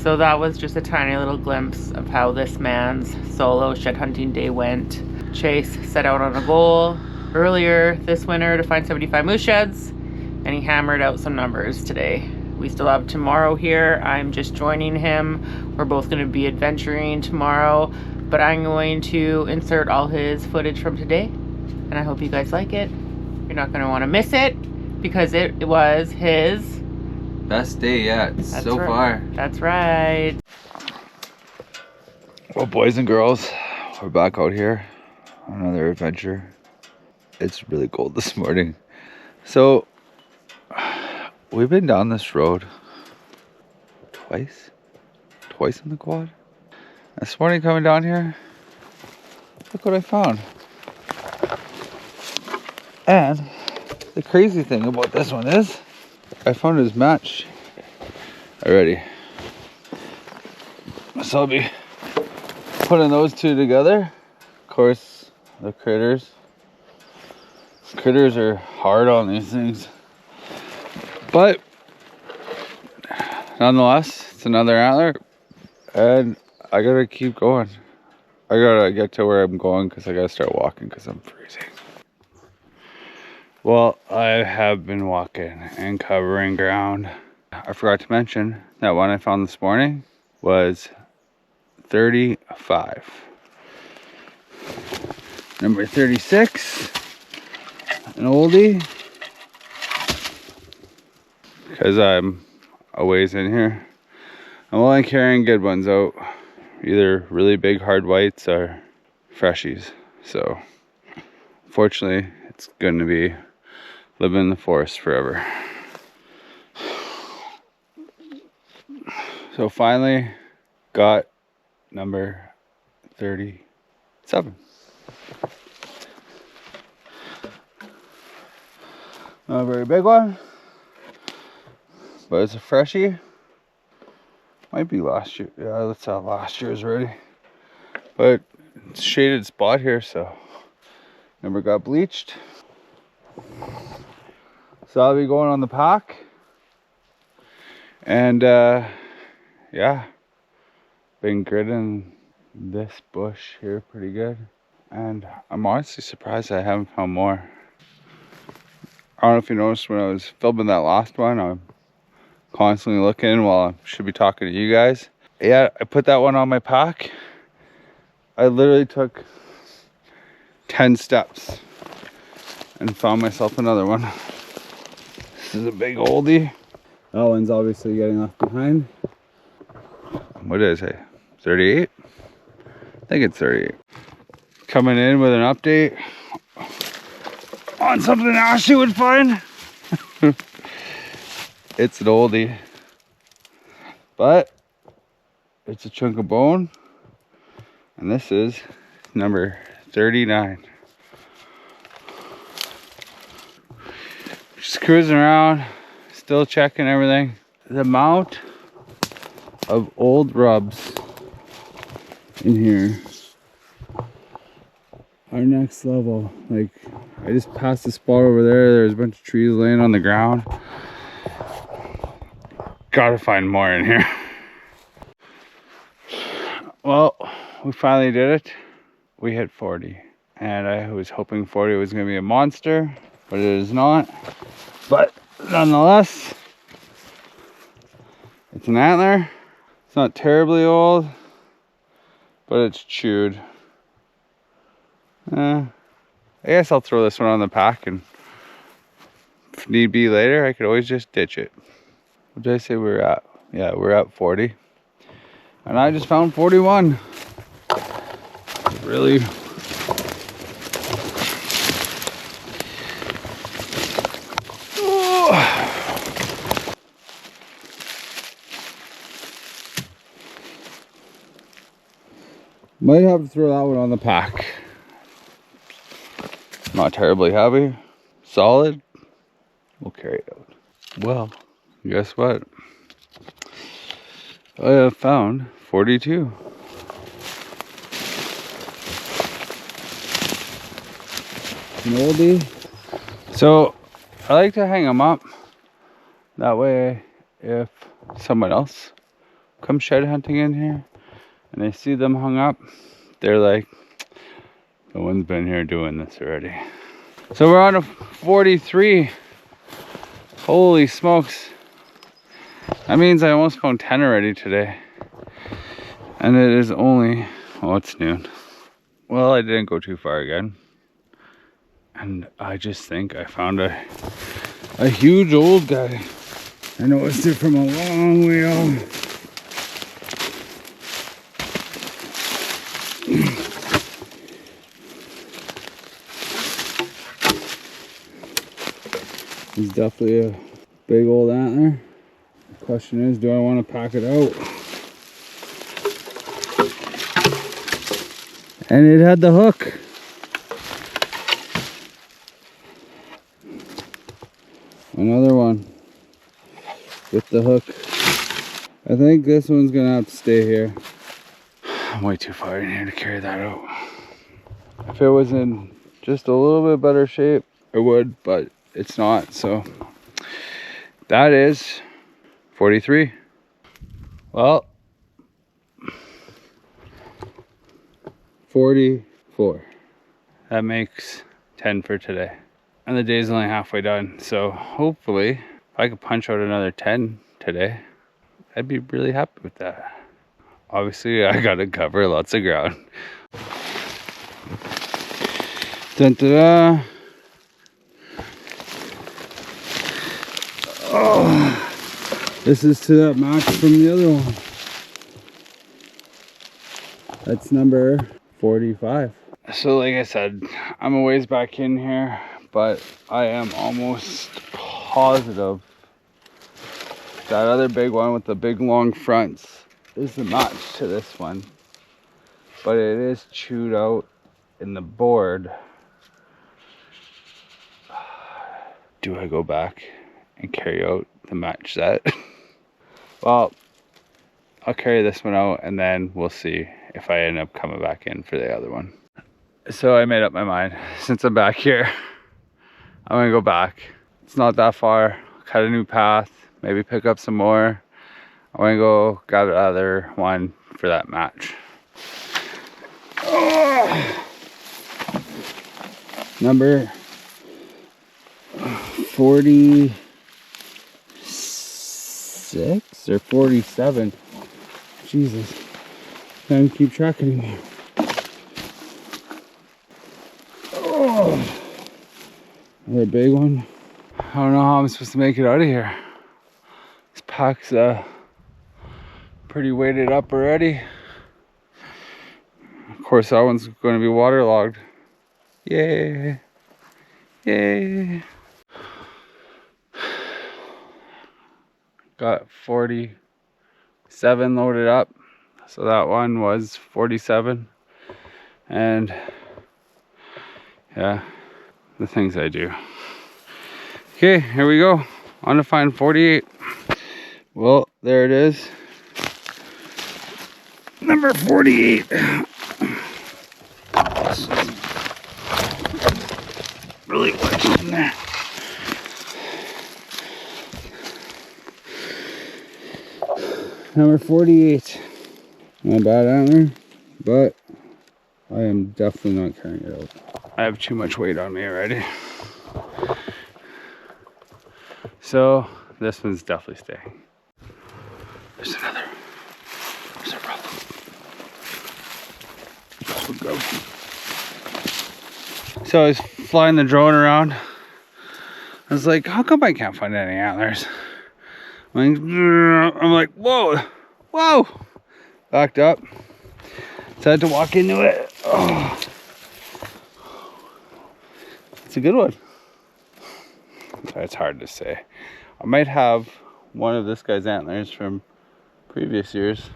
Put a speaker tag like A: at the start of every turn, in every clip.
A: So that was just a tiny little glimpse of how this man's solo shed hunting day went. Chase set out on a goal earlier this winter to find 75 moose sheds, and he hammered out some numbers today. We still have tomorrow here. I'm just joining him. We're both going to be adventuring tomorrow, but I'm going to insert all his footage from today, and I hope you guys like it. You're not going to want to miss it because it was his
B: best day yet so far.
A: That's right.
B: Well, boys and girls, we're back out here on another adventure. It's really cold this morning. So, we've been down this road twice in the quad. This morning coming down here, look what I found. And the crazy thing about this one is, I found his match already. So I'll be putting those two together. Of course, the critters are hard on these things. But nonetheless, it's another antler, and I gotta keep going. I gotta get to where I'm going because I gotta start walking because I'm freezing. Well, I have been walking and covering ground. I forgot to mention that one I found this morning was 35. Number 36, an oldie. Because I'm a ways in here, I'm only carrying good ones out. Either really big hard whites or freshies. So, unfortunately, it's going to be living in the forest forever. So finally got number 37. Not a very big one, but it's a freshie. Might be last year. Yeah, let's have last year's already. But it's a shaded spot here, so never got bleached. So I'll be going on the pack. And yeah, been gridding this bush here pretty good. And I'm honestly surprised I haven't found more. I don't know if you noticed when I was filming that last one, I'm constantly looking while I should be talking to you guys. Yeah, I put that one on my pack. I literally took 10 steps and found myself another one. This is a big oldie. That one's obviously getting left behind. What is it? 38? I think it's 38. Coming in with an update on something Ashley would find. It's an oldie, but it's a chunk of bone, and this is number 39. Just cruising around, still checking everything. The amount of old rubs in here are next level. Like, I just passed a spot over there. There's a bunch of trees laying on the ground. Gotta find more in here. Well, we finally did it. We hit 40, and I was hoping 40 was gonna be a monster, but it is not. But nonetheless, it's an antler. It's not terribly old, but it's chewed. I guess I'll throw this one on the pack, and if need be later, I could always just ditch it. What did I say we were at? Yeah, we're at 40. And I just found 41. Really? Might have to throw that one on the pack. Not terribly heavy. Solid. We'll carry it out. Well, guess what? I have found 42. An oldie. So I like to hang them up. That way, if someone else come shed hunting in here and they see them hung up, they're like, no one's been here doing this already. So we're on a 43. Holy smokes. That means I almost found 10 already today. And it is only, oh, it's noon. Well, I didn't go too far again. And I just think I found a huge old guy. I noticed it from a long way off. He's definitely a big old antler. The question is, do I want to pack it out? And it had the hook. Another one with the hook. I think this one's gonna have to stay here. I'm way too far in here to carry that out. If it was in just a little bit better shape, it would, but it's not. So that is 43. Well, 44. That makes 10 for today. And the day's only halfway done. So hopefully, if I could punch out another 10 today, I'd be really happy with that. Obviously, I gotta cover lots of ground. Dun, da, da. Oh, this is to that match from the other one. That's number 45. So like I said, I'm a ways back in here, but I am almost positive that other big one with the big long fronts is the match to this one. But it is chewed out in the board. Do I go back and carry out the match set? Well, I'll carry this one out and then we'll see if I end up coming back in for the other one. So I made up my mind. Since I'm back here, I'm gonna go back. It's not that far. Cut a new path, maybe pick up some more. I'm gonna go grab the other one for that match. Oh! Number 46 or 47. Jesus, can't keep track anymore. Oh, another big one. I don't know how I'm supposed to make it out of here. This pack's pretty weighted up already. Of course, that one's going to be waterlogged. Yay! Yay! Got 47 loaded up. So that one was 47. And yeah, the things I do. Okay, here we go. On to find 48. Well, there it is. Number 48. Really wet in there. Number 48. Not a bad antler, but I am definitely not carrying it out. I have too much weight on me already. So this one's definitely staying. There's another. There's a problem. This would go. So I was flying the drone around. I was like, how come I can't find any antlers? I'm like, whoa, whoa. Backed up. So I had to walk into it. Oh. It's a good one. It's hard to say. I might have one of this guy's antlers from previous years,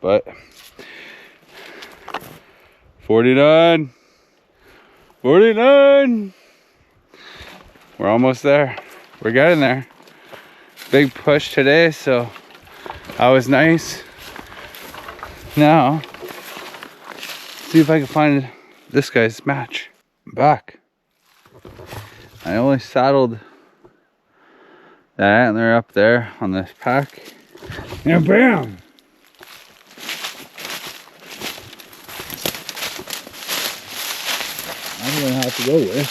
B: but 49. 49. We're almost there. We're getting there. Big push today, so that was nice. Now, see if I can find this guy's match. I'm back. I only saddled that antler up there on this pack, And bam! I'm gonna have to go with.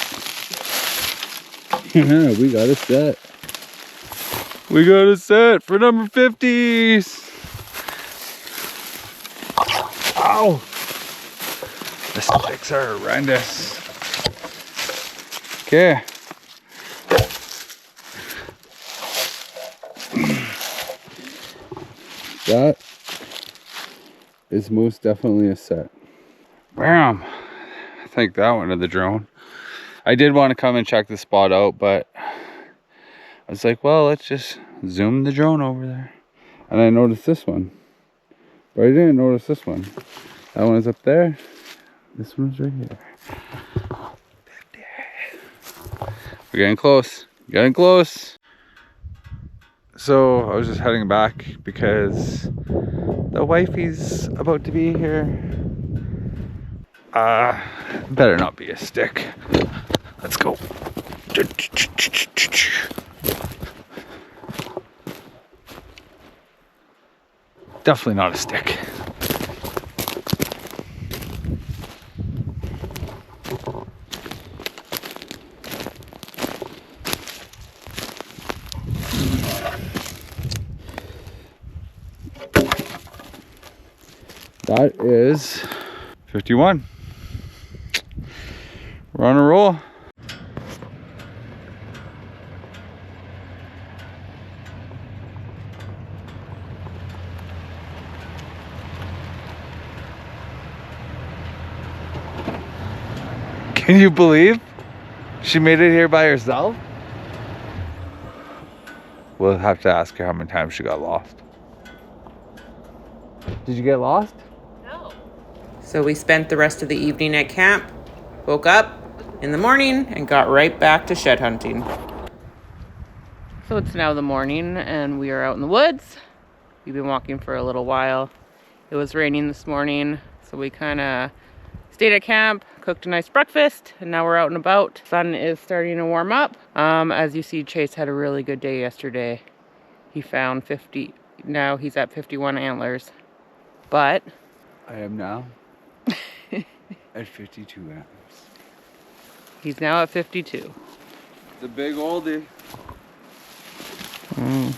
B: Yeah, we got a set. We got a set for number 50s. Ow! The sticks are horrendous. Okay. That is most definitely a set. Bam! I think that one of the drone. I did want to come and check the spot out, but I was like, well, let's just zoom the drone over there. And I noticed this one. But I didn't notice this one. That one is up there. This one's right here. 50. We're getting close. Getting close. So I was just heading back because the wifey's about to be here. Better not be a stick. Let's go. Definitely not a stick. That is 51. We're on a roll. Can you believe she made it here by herself? We'll have to ask her how many times she got lost. Did you get lost?
A: No. So we spent the rest of the evening at camp, woke up in the morning, and got right back to shed hunting. So it's now the morning, and we are out in the woods. We've been walking for a little while. It was raining this morning, so we kind of stayed at camp, cooked a nice breakfast, and now we're out and about. Sun is starting to warm up. As you see, Chase had a really good day yesterday. He found 50, now he's at 51 antlers. But
B: I am now at 52 antlers.
A: He's now at 52.
B: The big oldie.
A: Mm.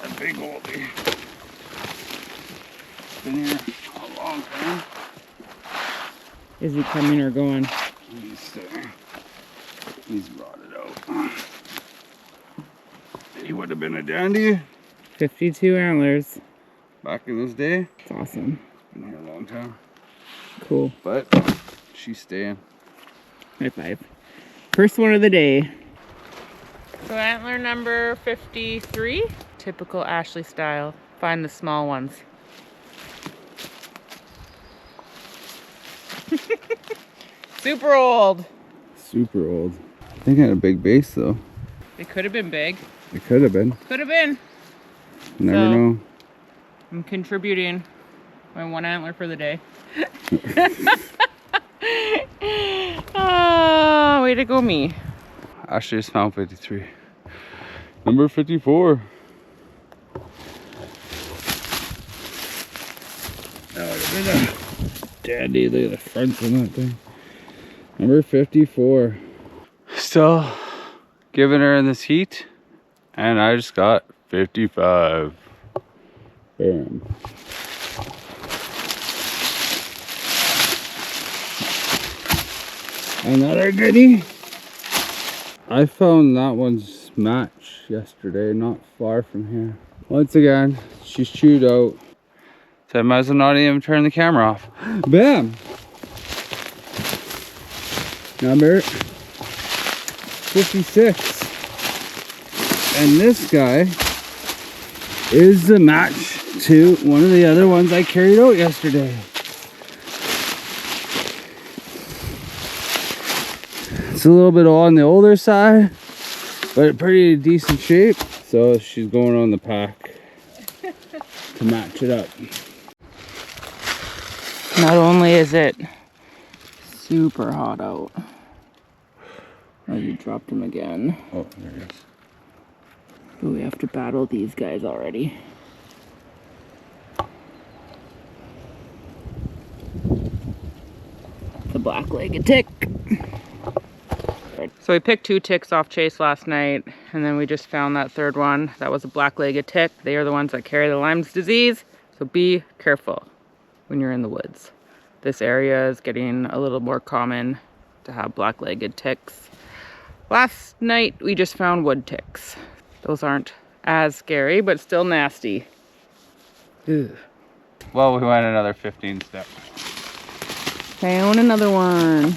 B: A big oldie. Been here a long time.
A: Is he coming or going?
B: He's staying. He's rotted out. He would have been a dandy
A: 52 antlers.
B: back in this day.
A: It's awesome.
B: Been here a long time.
A: Cool.
B: But she's staying.
A: High five. First one of the day. So antler number 53. Typical Ashley style. Find the small ones. Super old.
B: Super old. I think it had a big base though.
A: It could have been big.
B: It could have been.
A: Could have been.
B: Never know.
A: I'm contributing my one antler for the day. Oh, way to go me.
B: Ashley just found 53. Number 54. That would have been a dandy. Look at the fronts on that thing. Number 54. Still giving her in this heat. And I just got 55. Bam. Another goodie. I found that one's match yesterday, not far from here. Once again, she's chewed out. So I might as well not even turn the camera off. Bam! Number 56. And this guy is the match to one of the other ones I carried out yesterday. It's a little bit on the older side, but pretty decent shape. So she's going on the pack to match it up.
A: Not only is it super hot out. Oh, you dropped him again.
B: Oh, there it is.
A: But we have to battle these guys already. black-legged tick. So we picked 2 ticks off Chase last night, and then we just found that 3rd one. That was a black-legged tick. They are the ones that carry the Lyme's disease, so be careful when you're in the woods. This area is getting a little more common to have black-legged ticks. Last night we just found wood ticks. Those aren't as scary, but still nasty. Ugh.
B: Well, we went another 15 steps.
A: Found another one.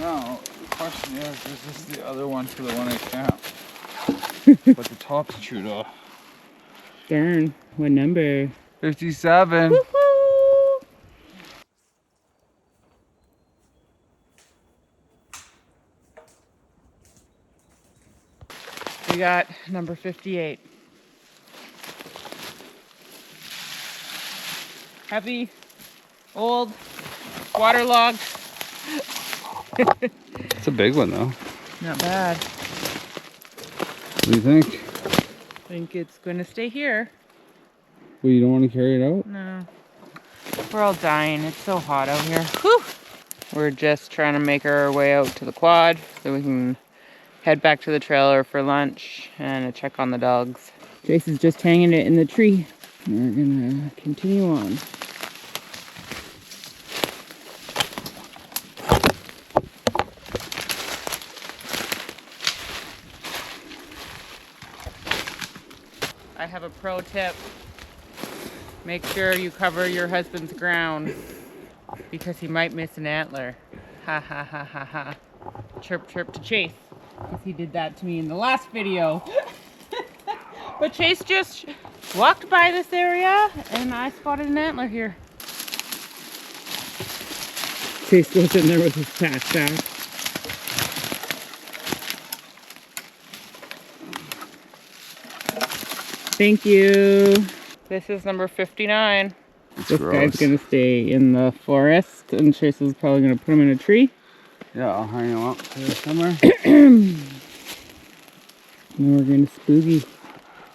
B: No, the question is this the other one to the one I found? But the top's chewed off.
A: Darn, what number?
B: 57.
A: Woohoo! We got number 58. Heavy, old, waterlogged.
B: It's a big one though.
A: Not bad.
B: What do you think?
A: I think it's gonna stay here.
B: Well, you don't want to carry it out?
A: No. We're all dying. It's so hot out here. Whew! We're just trying to make our way out to the quad so we can head back to the trailer for lunch and check on the dogs. Jason's just hanging it in the tree. We're gonna continue on. I have a pro tip. Make sure you cover your husband's ground because he might miss an antler. Ha ha ha ha ha. Chirp chirp to Chase because he did that to me in the last video. But Chase just walked by this area and I spotted an antler here. Chase goes in there with his backpack. Thank you. This is number 59. This guy's gonna stay in the forest and Chase is probably gonna put him in a tree.
B: Yeah, I'll hang him up there somewhere.
A: And we're going to spooky.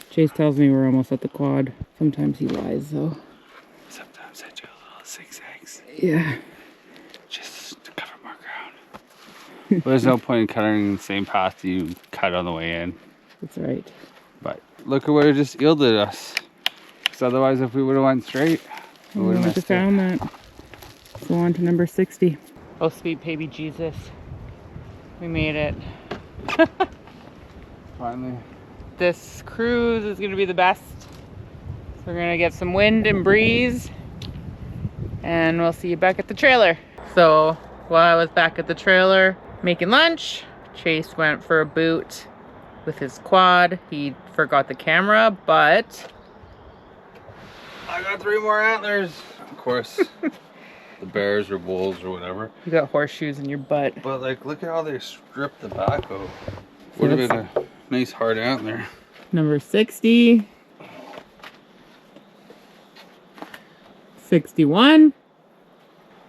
A: Chase tells me we're almost at the quad. Sometimes he lies though.
B: Sometimes I do a little zigzags.
A: Yeah.
B: Just to cover more ground. But there's no point in cutting the same path you cut on the way in.
A: That's right.
B: But look at what it just yielded us. Because otherwise, if we would have went straight, we would have missed
A: found that. Go on to number 60. Oh, sweet baby Jesus. We made it.
B: Finally.
A: This cruise is going to be the best. So we're going to get some wind and breeze. And we'll see you back at the trailer. So while I was back at the trailer making lunch, Chase went for a boot with his quad. He forgot the camera, but
B: I got 3 more antlers. Of course, the bears or wolves or whatever.
A: you got horseshoes in your butt.
B: But like, look at how they stripped the back off. Would have been a nice hard antler.
A: Number 60. 61.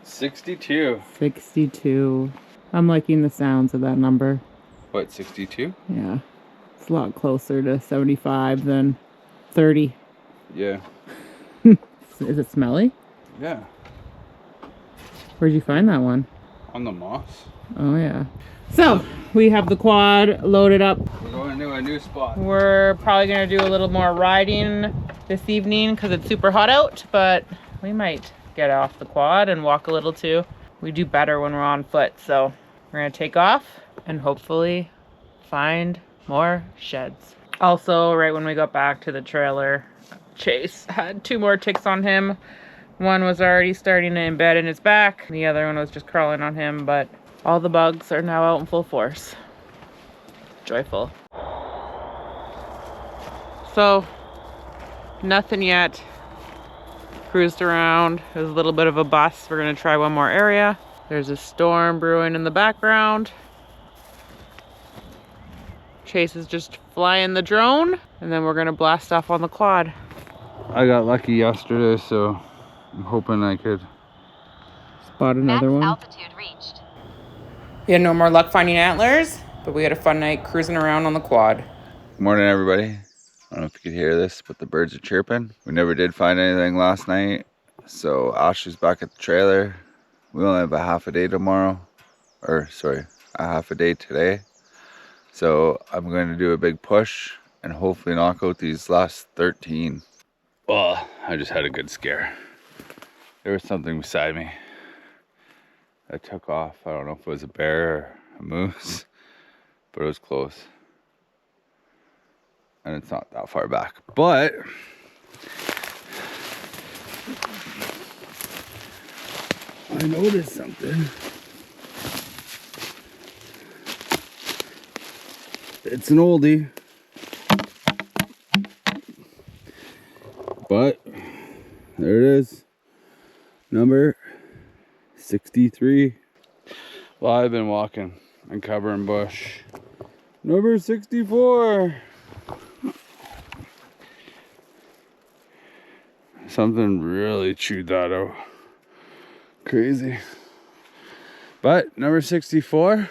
B: 62.
A: 62. I'm liking the sounds of that number.
B: What, 62?
A: Yeah. It's a lot closer to 75 than 30.
B: Yeah.
A: Is it smelly?
B: Yeah.
A: Where'd you find that one?
B: On the moss.
A: Oh, yeah. So, we have the quad loaded up.
B: We're going to a new spot.
A: We're probably going to do a little more riding this evening because it's super hot out, but we might get off the quad and walk a little too. We do better when we're on foot, so we're going to take off and hopefully find more sheds. Also, right when we got back to the trailer, Chase had 2 more ticks on him. One was already starting to embed in his back. The other one was just crawling on him, but all the bugs are now out in full force. Joyful. So, nothing yet. Cruised around. It was a little bit of a bust. We're gonna try one more area. There's a storm brewing in the background. Chase is just flying the drone, and then we're gonna blast off on the quad.
B: I got lucky yesterday, so I'm hoping I could
A: spot another one.
C: Altitude reached.
A: You had no more luck finding antlers? But we had a fun night cruising around on the quad.
B: Good morning, everybody. I don't know if you could hear this, but the birds are chirping. We never did find anything last night, so Ashley's back at the trailer. We only have a half a day tomorrow, or sorry, a half a day today. So I'm going to do a big push and hopefully knock out these last 13. Well, I just had a good scare. There was something beside me that took off. I don't know if it was a bear or a moose, but it was close. And it's not that far back, but I noticed something. It's an oldie, but there it is, number 63. Well, I've been walking and covering bush. Number 64. Something really chewed that out. Crazy. But number 64.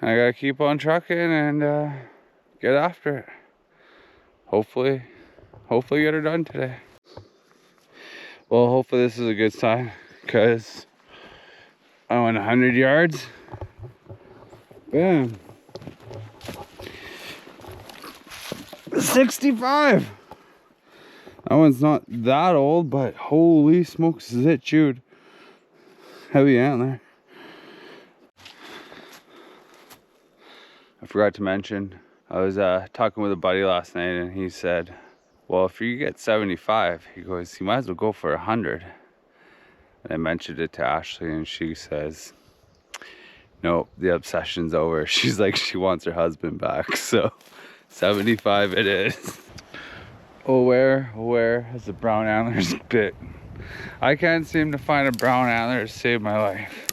B: I gotta keep on trucking and get after it. Hopefully get her done today. Well, hopefully this is a good sign, because I went 100 yards. Bam. 65. That one's not that old, but holy smokes, is it chewed. Heavy antler. I forgot to mention, I was talking with a buddy last night, and he said, well, if you get 75, he goes, you might as well go for 100. And I mentioned it to Ashley, and she says, no, the obsession's over. She's like, she wants her husband back. So 75 it is. Oh, where has the brown antlers bit? I can't seem to find a brown antler to save my life.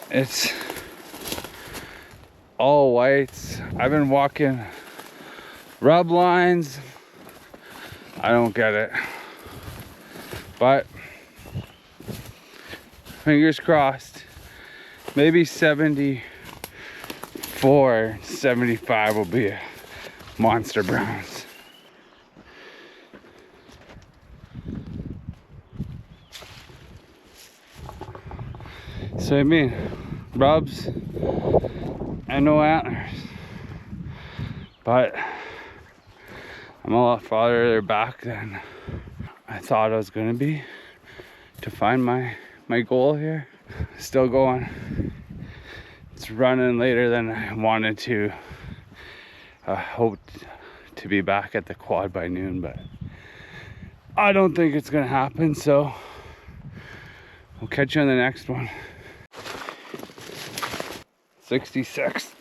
B: It's all whites. I've been walking rub lines. I don't get it. But fingers crossed. Maybe 74, 75 will be a monster browns. So I mean, rubs and no antlers, but I'm a lot farther back than I thought I was gonna be to find my goal here. Still going. It's running later than I wanted to. I hoped to be back at the quad by noon, but I don't think it's gonna happen, so we'll catch you on the next one. 66.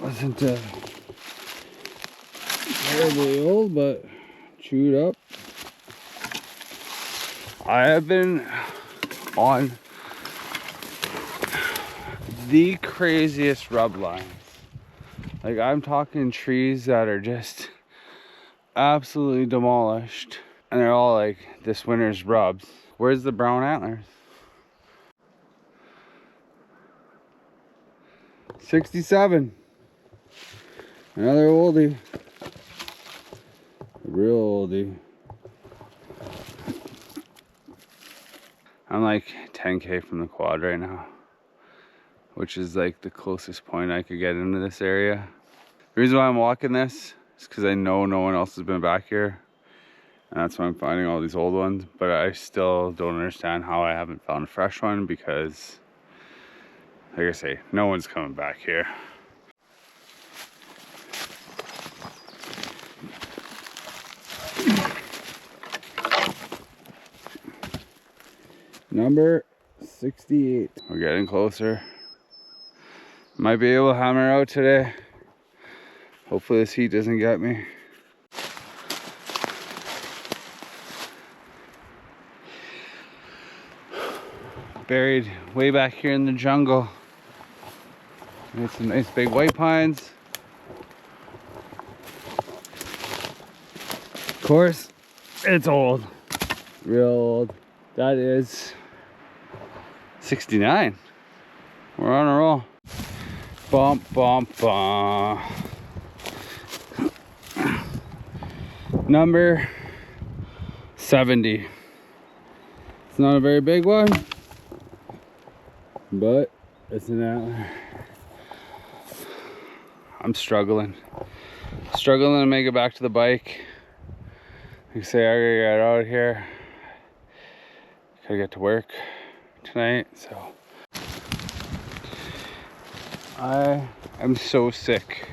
B: Wasn't terribly old, but chewed up. I have been on the craziest rub lines. Like, I'm talking trees that are just absolutely demolished, and they're all like this winter's rubs. Where's the brown antlers? 67. Another oldie. A real oldie. I'm like 10K from the quad right now, which is like the closest point I could get into this area. The reason why I'm walking this is because I know no one else has been back here, and that's why I'm finding all these old ones. But I still don't understand how I haven't found a fresh one, because like I say, no one's coming back here. Number 68. We're getting closer. Might be able to hammer out today. Hopefully this heat doesn't get me. Buried way back here in the jungle. There's some nice big white pines. Of course, it's old. Real old. That is 69. We're on a roll. Bump, bump, bump. Number 70. It's not a very big one, but it's an antler. I'm struggling to make it back to the bike. Like I say, I gotta get out of here. Gotta get to work tonight, so I am so sick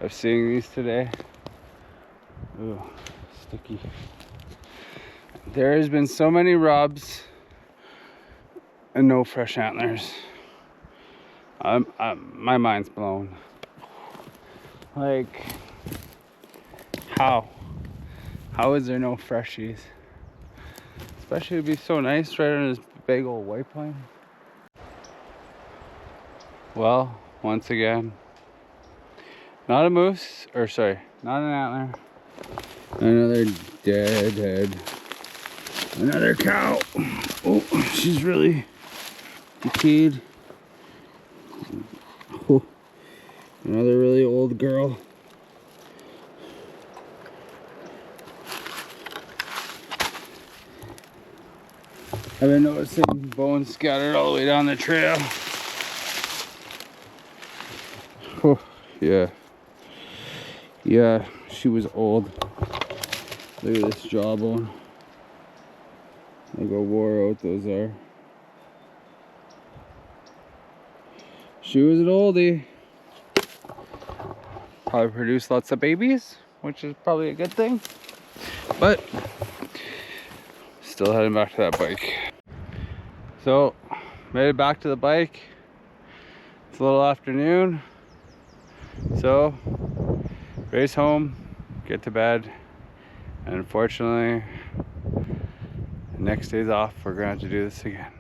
B: of seeing these today. Ooh, sticky. There has been so many rubs and no fresh antlers. My mind's blown. Like, how is there no freshies? Especially it'd be so nice right on this big old white pine. Well, once again, not a moose, or sorry, not an antler. Another dead head. Another cow. Oh, she's really decayed. Oh, another really old girl. I've been noticing bones scattered all the way down the trail. Oh, yeah. Yeah, she was old. Look at this jawbone. Look how wore out those are. She was an oldie. Probably produced lots of babies, which is probably a good thing. But still heading back to that bike. So, made it back to the bike. It's a little afternoon. So, race home, get to bed, and unfortunately, next day's off, we're gonna have to do this again.